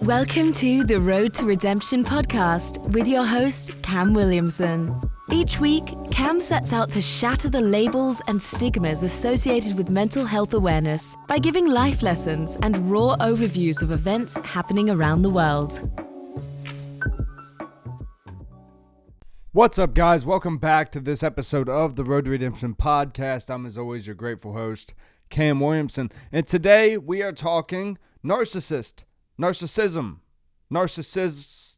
Welcome to the Road to Redemption podcast with your host, Cam Williamson. Each week, Cam sets out to shatter the labels and stigmas associated with mental health awareness by giving life lessons and raw overviews of events happening around the world. What's up, guys? Welcome back to this episode of the Road to Redemption podcast. I'm, as always, your grateful host, Cam Williamson. And today we are talking narcissist, narcissism, narcissist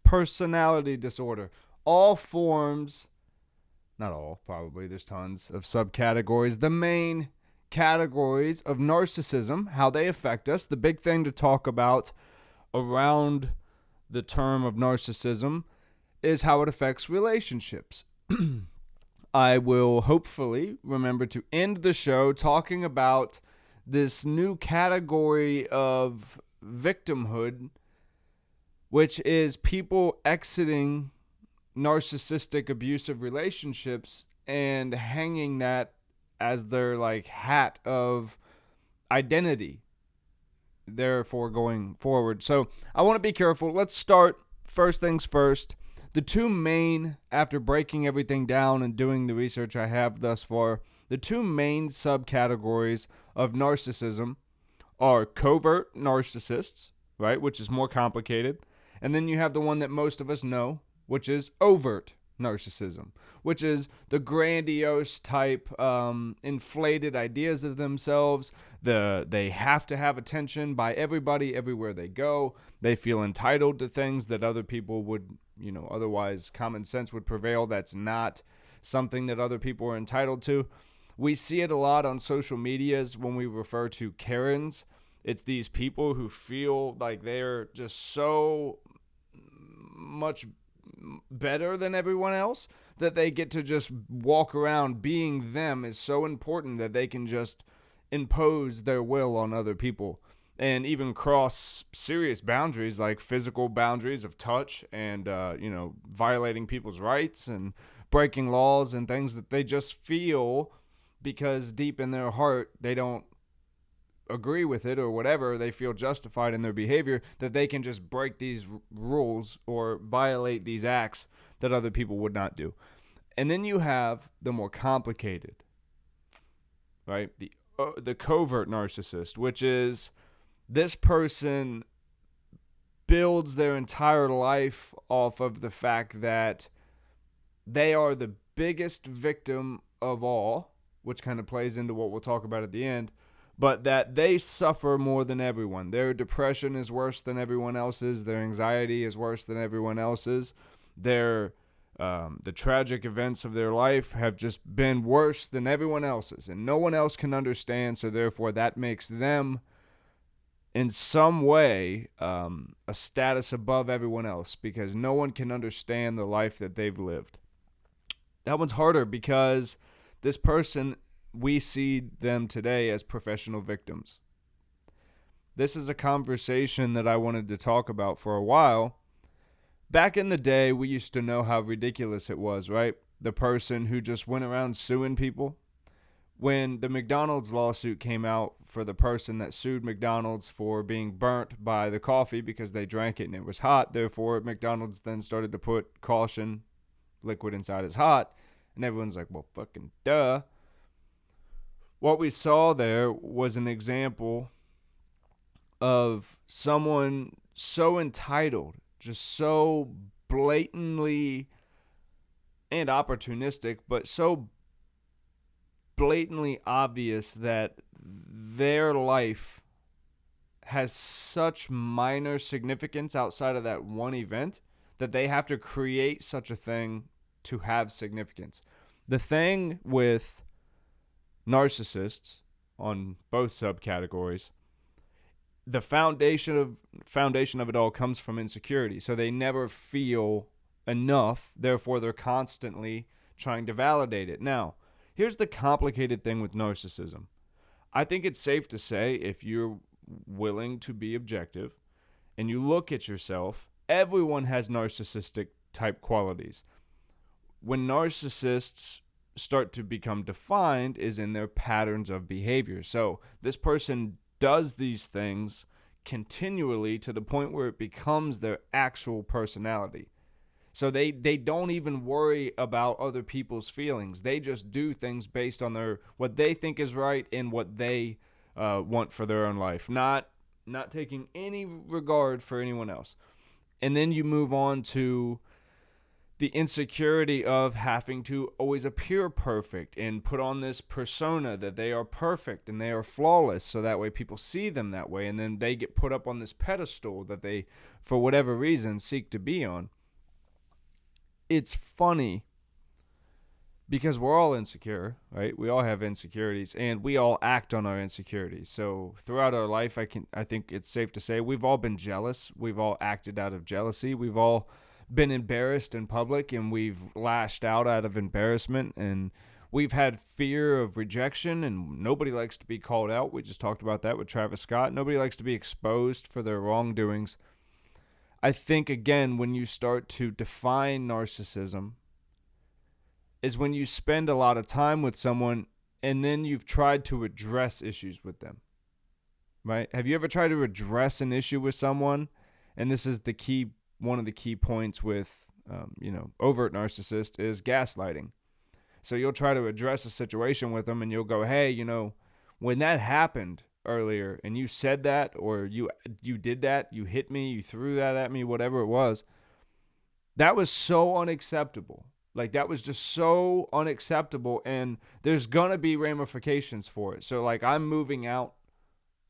personality disorder. All forms, not all, probably, there's tons of subcategories. The main categories of narcissism, how they affect us. The big thing to talk about around the term of narcissism is how it affects relationships. I will hopefully remember to end the show talking about this new category of victimhood, which is people exiting narcissistic abusive relationships and hanging that as their hat of identity, therefore going forward. So I want to be careful. Let's start first things first. The two main, after breaking everything down and doing the research I have thus far, the two main subcategories of narcissism are covert narcissists, right, which is more complicated. And then you have the one that most of us know, which is overt narcissism, which is the grandiose type, inflated ideas of themselves. They have to have attention by everybody everywhere they go. They feel entitled to things that other people would, otherwise common sense would prevail. That's not something that other people are entitled to. We see it a lot on social medias when we refer to Karens. It's these people who feel like they're just so much better than everyone else that they get to just walk around. Being them is so important that they can just impose their will on other people and even cross serious boundaries, like physical boundaries of touch and violating people's rights and breaking laws and things that they just feel, because deep in their heart they don't agree with it or whatever, they feel justified in their behavior, that they can just break these rules or violate these acts that other people would not do. And then you have the more complicated, right? The covert narcissist, which is this person builds their entire life off of the fact that they are the biggest victim of all, which kind of plays into what we'll talk about at the end, but that they suffer more than everyone. Their depression is worse than everyone else's. Their anxiety is worse than everyone else's. The tragic events of their life have just been worse than everyone else's, and no one else can understand, so therefore that makes them in some way a status above everyone else, because no one can understand the life that they've lived. That one's harder because this person, we see them today as professional victims. This is a conversation that I wanted to talk about for a while. Back in the day, we used to know how ridiculous it was, right? The person who just went around suing people. When the McDonald's lawsuit came out for the person that sued McDonald's for being burnt by the coffee because they drank it and it was hot, therefore McDonald's then started to put caution, liquid inside is hot, and everyone's like, well, fucking duh. What we saw there was an example of someone so entitled, just so blatantly and opportunistic, but so blatantly obvious that their life has such minor significance outside of that one event that they have to create such a thing to have significance. The thing with narcissists on both subcategories, the foundation of it all comes from insecurity. So they never feel enough, therefore they're constantly trying to validate it. Now, here's the complicated thing with narcissism. I think it's safe to say, if you're willing to be objective and you look at yourself, everyone has narcissistic type qualities. When narcissists start to become defined is in their patterns of behavior. So this person does these things continually to the point where it becomes their actual personality. So they don't even worry about other people's feelings. They just do things based on what they think is right and what they want for their own life, not taking any regard for anyone else. And then you move on to the insecurity of having to always appear perfect and put on this persona that they are perfect and they are flawless, so that way people see them that way, and then they get put up on this pedestal that they, for whatever reason, seek to be on. It's funny because we're all insecure, right? We all have insecurities, and we all act on our insecurities. So throughout our life, I think it's safe to say we've all been jealous. We've all acted out of jealousy. We've all been embarrassed in public, and we've lashed out of embarrassment, and we've had fear of rejection, and nobody likes to be called out. We just talked about that with Travis Scott. Nobody likes to be exposed for their wrongdoings. I think, again, when you start to define narcissism is when you spend a lot of time with someone and then you've tried to address issues with them, right? Have you ever tried to address an issue with someone? And this is one of the key points with, overt narcissist is gaslighting. So you'll try to address a situation with them and you'll go, hey, when that happened earlier and you said that, or you did that, you hit me, you threw that at me, whatever it was, that was so unacceptable. Like, that was just so unacceptable, and there's gonna be ramifications for it. So, like, I'm moving out,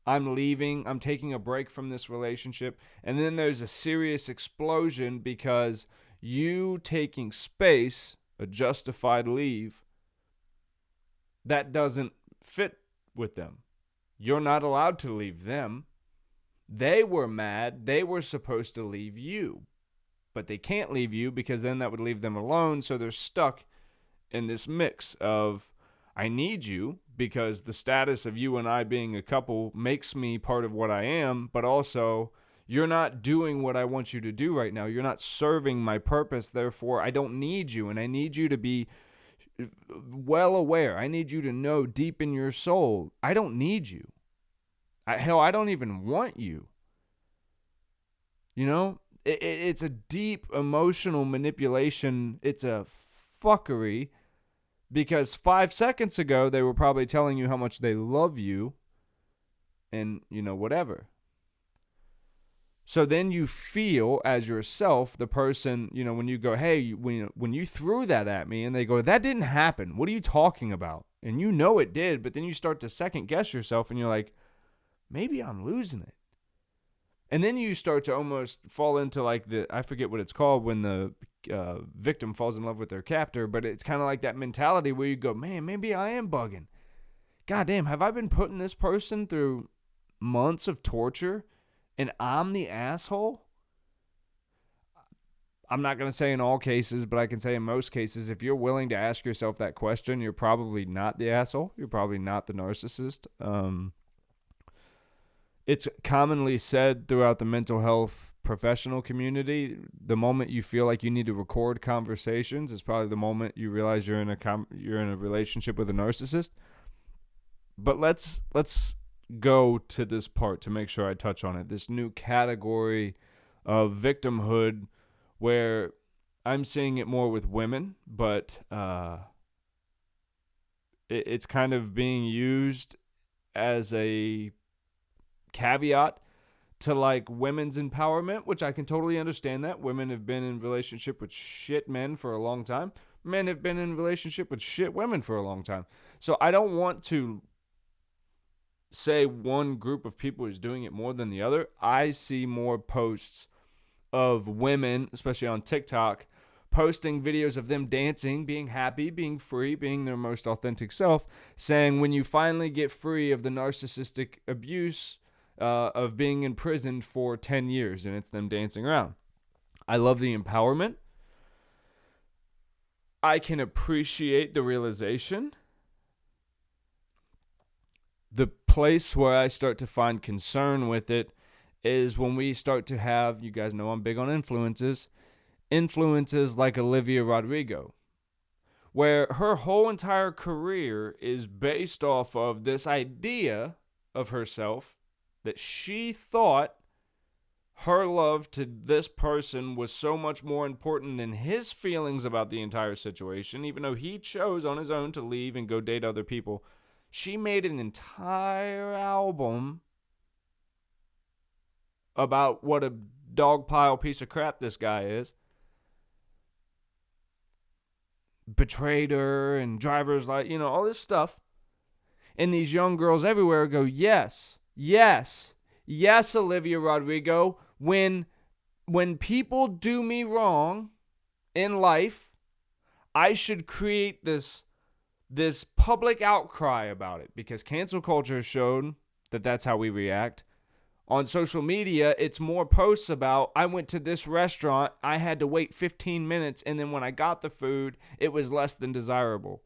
I'm leaving, I'm taking a break from this relationship, and then there's a serious explosion because you taking space, a justified leave, that doesn't fit with them. You're not allowed to leave them. They were mad. They were supposed to leave you. But they can't leave you because then that would leave them alone. So they're stuck in this mix of, I need you because the status of you and I being a couple makes me part of what I am. But also, you're not doing what I want you to do right now. You're not serving my purpose. Therefore, I don't need you. And I need you to be well aware. I need you to know deep in your soul, I don't need you. I don't even want you. It's a deep emotional manipulation. It's a fuckery because 5 seconds ago, they were probably telling you how much they love you and, whatever. So then you feel as yourself, the person, when you go, hey, when you threw that at me, and they go, that didn't happen. What are you talking about? And it did, but then you start to second guess yourself and you're like, maybe I'm losing it. And then you start to almost fall into like I forget what it's called when the victim falls in love with their captor, but it's kind of like that mentality where you go, man, maybe I am bugging. God damn, have I been putting this person through months of torture and I'm the asshole? I'm not going to say in all cases, but I can say in most cases, if you're willing to ask yourself that question, you're probably not the asshole. You're probably not the narcissist. It's commonly said throughout the mental health professional community, the moment you feel like you need to record conversations is probably the moment you realize you're in a relationship with a narcissist. But let's go to this part to make sure I touch on it. This new category of victimhood where I'm seeing it more with women, but it's kind of being used as a caveat to like women's empowerment, which I can totally understand that. Women have been in relationship with shit men for a long time. Men have been in relationship with shit women for a long time. So I don't want to say one group of people is doing it more than the other. I see more posts of women, especially on TikTok, posting videos of them dancing, being happy, being free, being their most authentic self, saying when you finally get free of the narcissistic abuse of being imprisoned for 10 years, and it's them dancing around. I love the empowerment. I can appreciate the realization. The place where I start to find concern with it is when we start to have, you guys know I'm big on influences like Olivia Rodrigo, where her whole entire career is based off of this idea of herself that she thought her love to this person was so much more important than his feelings about the entire situation, even though he chose on his own to leave and go date other people. She made an entire album about what a dog pile piece of crap this guy is. Betrayed her and driver's light, all this stuff. And these young girls everywhere go, yes, Olivia Rodrigo. When people do me wrong in life, I should create this public outcry about it, because cancel culture has shown that that's how we react. On social media, it's more posts about, I went to this restaurant, I had to wait 15 minutes, and then when I got the food, it was less than desirable.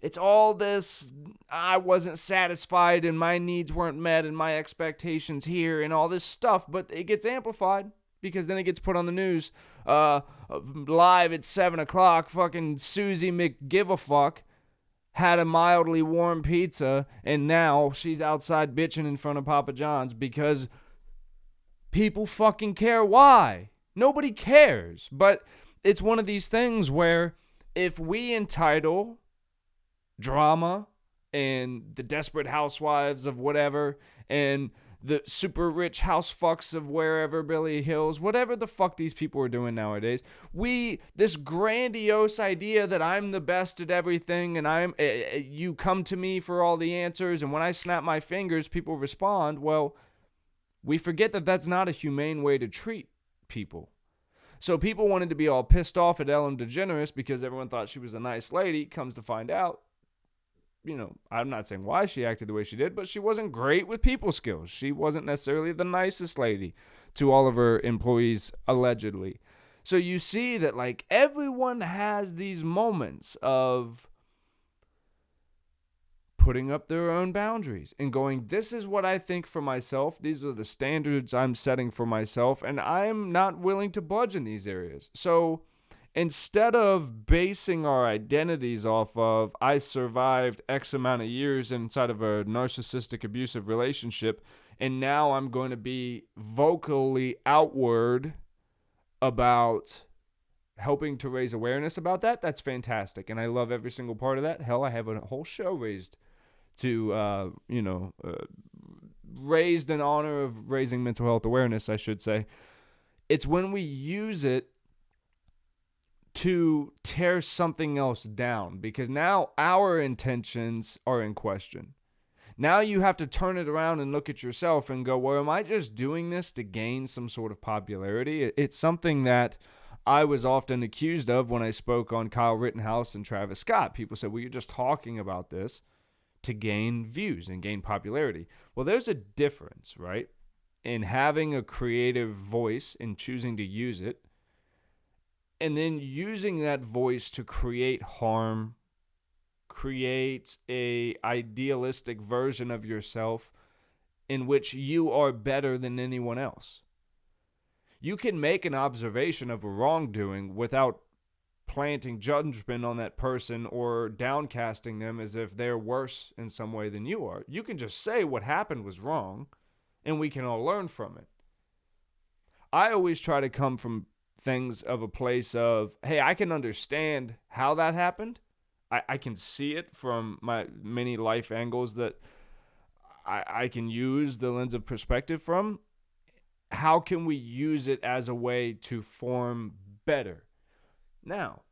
It's all this, I wasn't satisfied and my needs weren't met and my expectations here and all this stuff, but it gets amplified because then it gets put on the news. Live at 7 o'clock, fucking Susie McGiveafuck had a mildly warm pizza and now she's outside bitching in front of Papa John's because people fucking care. Why? Nobody cares. But it's one of these things where if we entitle drama and the Desperate Housewives of whatever and the super rich house fucks of wherever, Beverly Hills, whatever the fuck these people are doing nowadays, this grandiose idea that I'm the best at everything and you come to me for all the answers, and when I snap my fingers people respond. Well, we forget that that's not a humane way to treat people. So people wanted to be all pissed off at Ellen DeGeneres because everyone thought she was a nice lady. Comes to find out, I'm not saying why she acted the way she did, but she wasn't great with people skills. She wasn't necessarily the nicest lady to all of her employees, allegedly. So you see that, like, everyone has these moments of putting up their own boundaries and going, this is what I think for myself. These are the standards I'm setting for myself, and I'm not willing to budge in these areas. So instead of basing our identities off of, I survived X amount of years inside of a narcissistic abusive relationship, and now I'm going to be vocally outward about helping to raise awareness about that, that's fantastic. And I love every single part of that. Hell, I have a whole show raised in honor of raising mental health awareness, I should say. It's when we use it to tear something else down, because now our intentions are in question. Now you have to turn it around and look at yourself and go, well, am I just doing this to gain some sort of popularity? It's something that I was often accused of when I spoke on Kyle Rittenhouse and Travis Scott. People said, well, you're just talking about this to gain views and gain popularity. Well, there's a difference, right, in having a creative voice and choosing to use it, and then using that voice to create harm, create a idealistic version of yourself in which you are better than anyone else. You can make an observation of a wrongdoing without planting judgment on that person or downcasting them as if they're worse in some way than you are. You can just say what happened was wrong, and we can all learn from it. I always try to come from things of a place of, hey, I can understand how that happened. I can see it from my many life angles that I can use the lens of perspective from. How can we use it as a way to form better? Now,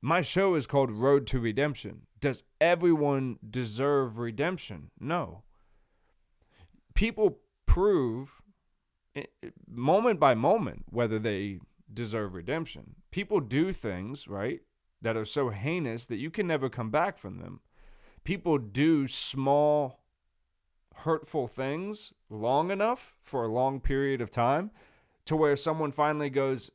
my show is called Road to Redemption. Does everyone deserve redemption? No. People prove moment by moment whether they deserve redemption. People do things, right, that are so heinous that you can never come back from them. People do small, hurtful things long enough for a long period of time to where someone finally goes,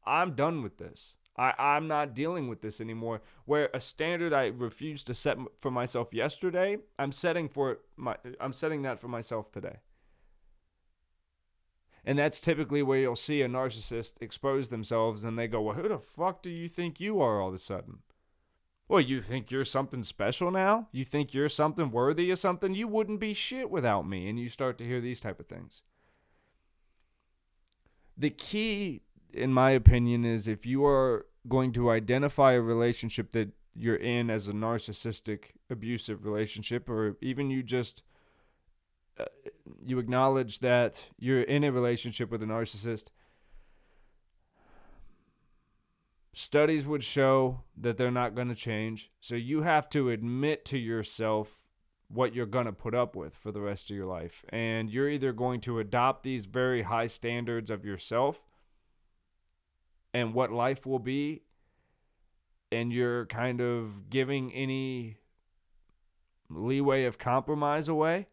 I'm done with this. I'm not dealing with this anymore. Where a standard I refused to set for myself yesterday, I'm setting that for myself today. And that's typically where you'll see a narcissist expose themselves and they go, well, who the fuck do you think you are all of a sudden? Well, you think you're something special now? You think you're something worthy of something? You wouldn't be shit without me. And you start to hear these type of things. The key, in my opinion, is if you are going to identify a relationship that you're in as a narcissistic, abusive relationship, or even you just you acknowledge that you're in a relationship with a narcissist, studies would show that they're not going to change. So you have to admit to yourself what you're going to put up with for the rest of your life. And you're either going to adopt these very high standards of yourself and what life will be, and you're kind of giving any leeway of compromise away,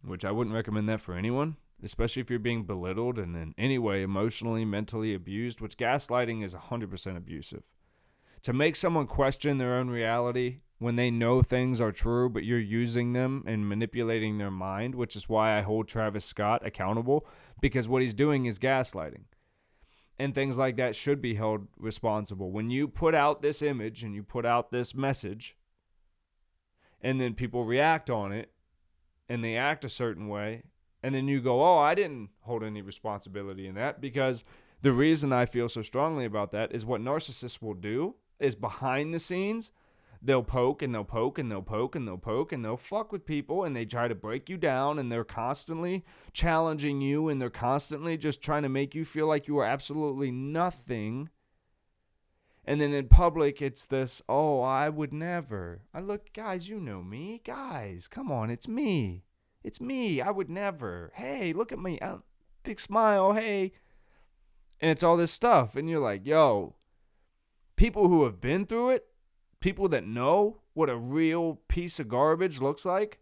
which I wouldn't recommend that for anyone, especially if you're being belittled and in any way emotionally, mentally abused, which gaslighting is 100% abusive. To make someone question their own reality when they know things are true, but you're using them and manipulating their mind, which is why I hold Travis Scott accountable, because what he's doing is gaslighting. And things like that should be held responsible. When you put out this image and you put out this message, and then people react on it, and they act a certain way, and then you go, oh, I didn't hold any responsibility in that, because the reason I feel so strongly about that is what narcissists will do is behind the scenes, they'll poke and they'll poke and they'll poke and they'll poke and they'll fuck with people, and they try to break you down, and they're constantly challenging you, and they're constantly just trying to make you feel like you are absolutely nothing. And then in public, it's this, oh, I would never. Look, guys, you know me. Guys, come on, it's me. It's me. I would never. Hey, look at me. Big smile. Hey. And it's all this stuff. And you're like, yo, people who have been through it, people that know what a real piece of garbage looks like,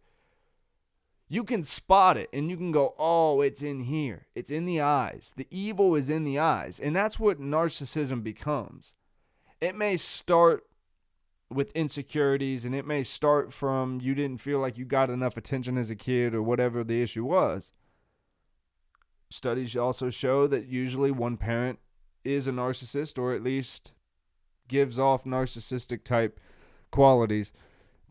you can spot it and you can go, oh, it's in here. It's in the eyes. The evil is in the eyes. And that's what narcissism becomes. It may start with insecurities, and it may start from you didn't feel like you got enough attention as a kid or whatever the issue was. Studies also show that usually one parent is a narcissist, or at least gives off narcissistic type qualities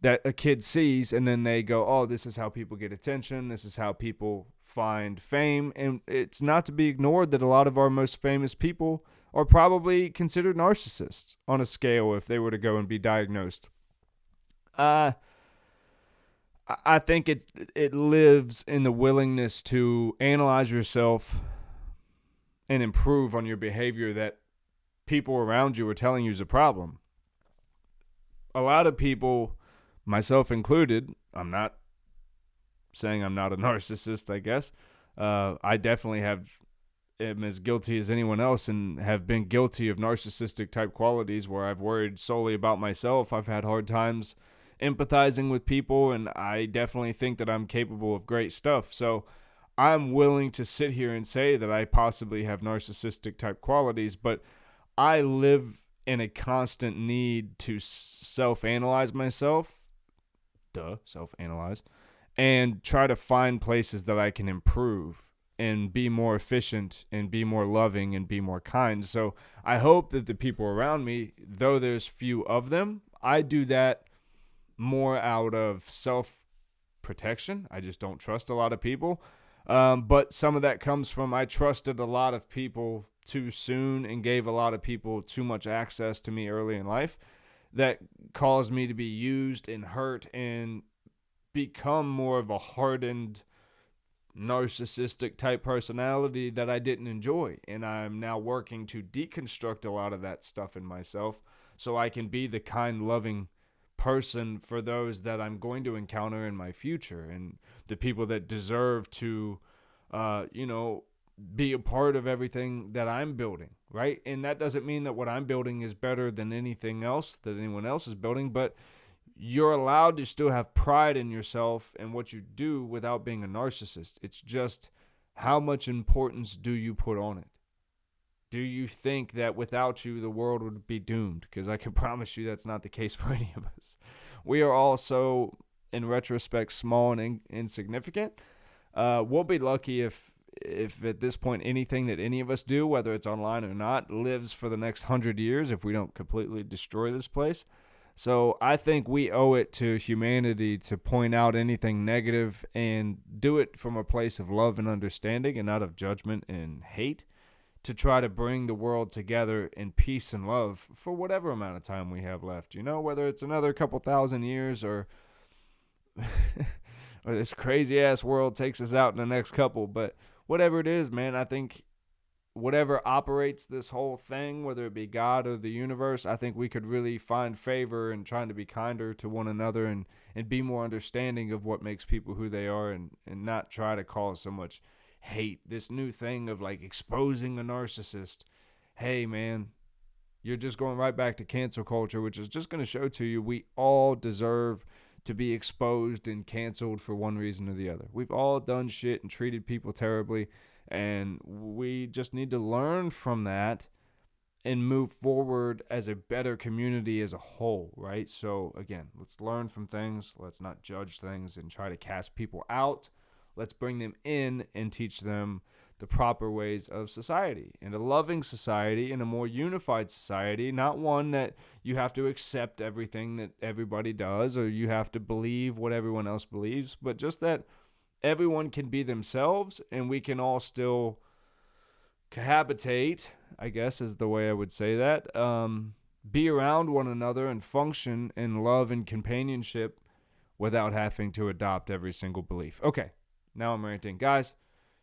that a kid sees, and then they go, oh, this is how people get attention. This is how people find fame. And it's not to be ignored that a lot of our most famous people are probably considered narcissists on a scale if they were to go and be diagnosed. I think it lives in the willingness to analyze yourself and improve on your behavior that people around you are telling you is a problem. A lot of people, myself included, I'm not saying I'm not a narcissist, I guess. I definitely am as guilty as anyone else and have been guilty of narcissistic type qualities where I've worried solely about myself. I've had hard times empathizing with people, and I definitely think that I'm capable of great stuff. So I'm willing to sit here and say that I possibly have narcissistic type qualities, but I live in a constant need to self-analyze myself, and try to find places that I can improve and be more efficient and be more loving and be more kind. So I hope that the people around me, though there's few of them, I do that more out of self-protection. I just don't trust a lot of people. But some of that comes from I trusted a lot of people too soon and gave a lot of people too much access to me early in life that caused me to be used and hurt and become more of a hardened narcissistic type personality that I didn't enjoy. And I'm now working to deconstruct a lot of that stuff in myself so I can be the kind, loving person for those that I'm going to encounter in my future and the people that deserve to, be a part of everything that I'm building, right? And that doesn't mean that what I'm building is better than anything else that anyone else is building, but you're allowed to still have pride in yourself and what you do without being a narcissist. It's just how much importance do you put on it? Do you think that without you, the world would be doomed? Because I can promise you that's not the case for any of us. We are all so, in retrospect, small and insignificant. We'll be lucky if if at this point anything that any of us do, whether it's online or not, lives for the next 100 years if we don't completely destroy this place. So I think we owe it to humanity to point out anything negative and do it from a place of love and understanding and not of judgment and hate, to try to bring the world together in peace and love for whatever amount of time we have left. Whether it's another couple thousand years or or this crazy-ass world takes us out in the next couple. But whatever it is, man, I think whatever operates this whole thing, whether it be God or the universe, I think we could really find favor in trying to be kinder to one another and be more understanding of what makes people who they are, and not try to cause so much hate. This new thing of like exposing a narcissist. Hey, man, you're just going right back to cancel culture, which is just going to show to you we all deserve to be exposed and canceled for one reason or the other. We've all done shit and treated people terribly, and we just need to learn from that and move forward as a better community as a whole, right? So again, let's learn from things. Let's not judge things and try to cast people out. Let's bring them in and teach them the proper ways of society, and a loving society and a more unified society, not one that you have to accept everything that everybody does or you have to believe what everyone else believes, but just that everyone can be themselves and we can all still cohabitate, I guess is the way I would say that, be around one another and function in love and companionship without having to adopt every single belief. Okay, now I'm ranting. Guys,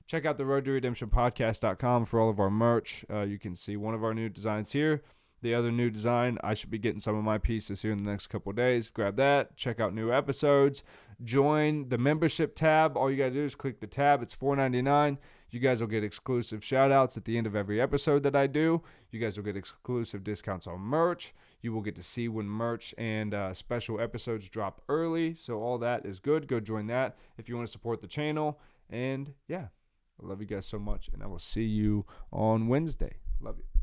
check out the Road to Redemption podcast.com for all of our merch. You can see one of our new designs here. The other new design, I should be getting some of my pieces here in the next couple of days. Grab that. Check out new episodes. Join the membership tab. All you got to do is click the tab. It's $4.99. You guys will get exclusive shout-outs at the end of every episode that I do. You guys will get exclusive discounts on merch. You will get to see when merch and special episodes drop early. So all that is good. Go join that if you want to support the channel. And yeah. I love you guys so much, and I will see you on Wednesday. Love you.